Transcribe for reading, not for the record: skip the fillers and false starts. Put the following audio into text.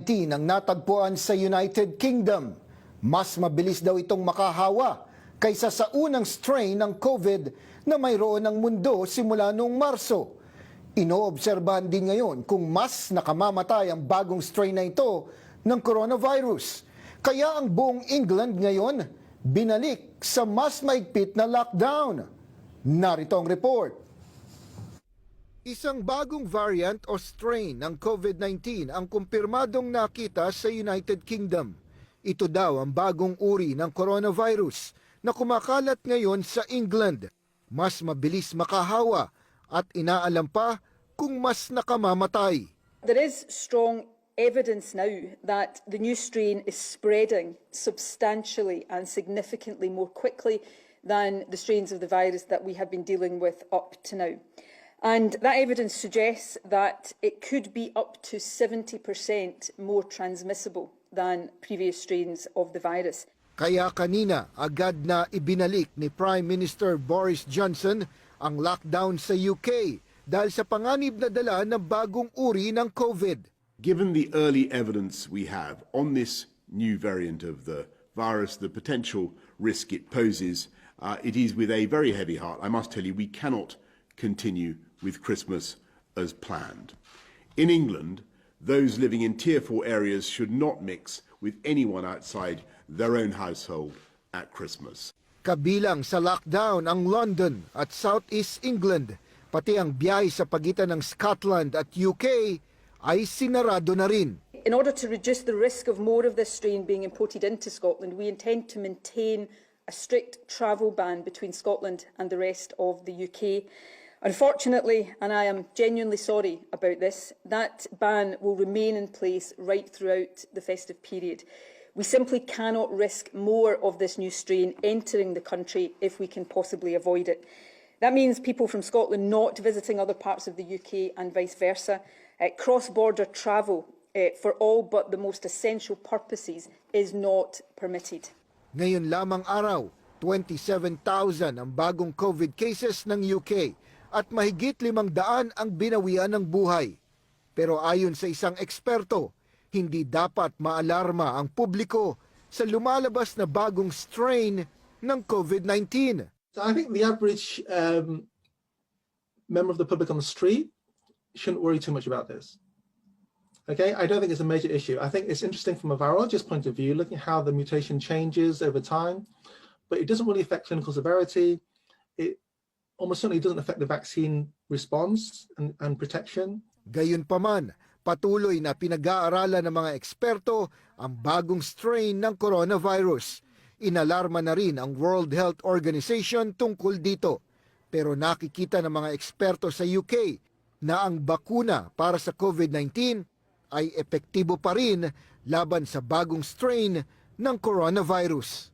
Ang natagpuan sa United Kingdom. Mas mabilis daw itong makahawa kaysa sa unang strain ng COVID na mayroon ng mundo simula noong Marso. Inoobserbahan din ngayon kung mas nakamamatay ang bagong strain na ito ng coronavirus. Kaya ang buong England ngayon binalik sa mas maigpit na lockdown. Narito ang report. Isang bagong variant o strain ng COVID-19 ang kumpirmadong nakita sa United Kingdom. Ito daw ang bagong uri ng coronavirus na kumakalat ngayon sa England. Mas mabilis makahawa at inaalam pa kung mas nakamamatay. There is strong evidence now that the new strain is spreading substantially and significantly more quickly than the strains of the virus that we have been dealing with up to now. And that evidence suggests that it could be up to 70% more transmissible than previous strains of the virus. Kaya kanina agad na ibinalik ni Prime Minister Boris Johnson ang lockdown sa UK dahil sa panganib na dala ng bagong uri ng COVID. Given the early evidence we have on this new variant of the virus, the potential risk it poses, it is with a very heavy heart. I must tell you, we cannot continue with Christmas as planned. In England, those living in Tier 4 areas should not mix with anyone outside their own household at Christmas. Kabilang sa lockdown ang London at South East England, pati ang biyahe sa pagitan ng Scotland at UK ay sinarado na rin. In order to reduce the risk of more of this strain being imported into Scotland, we intend to maintain a strict travel ban between Scotland and the rest of the UK. Unfortunately, and I am genuinely sorry about this, that ban will remain in place right throughout the festive period. We simply cannot risk more of this new strain entering the country if we can possibly avoid it. That means people from Scotland not visiting other parts of the UK and vice versa. Cross-border travel for all but the most essential purposes is not permitted. Ngayon lamang araw, 27,000 ang bagong COVID cases ng UK at mahigit 500 ang binawian ng buhay. Pero ayon sa isang eksperto, hindi dapat maalarma ang publiko sa lumalabas na bagong strain ng COVID-19. So I think the average member of the public on the street shouldn't worry too much about this. Okay, I don't think it's a major issue. I think it's interesting from a virologist point of view, looking at how the mutation changes over time, but it doesn't really affect clinical severity. It almost certainly doesn't affect the vaccine response and protection. Gayunpaman, patuloy na pinag-aaralan ng mga eksperto ang bagong strain ng coronavirus. Inalarma na rin ang World Health Organization tungkol dito. Pero nakikita ng mga eksperto sa UK na ang bakuna para sa COVID-19 ay epektibo pa rin laban sa bagong strain ng coronavirus.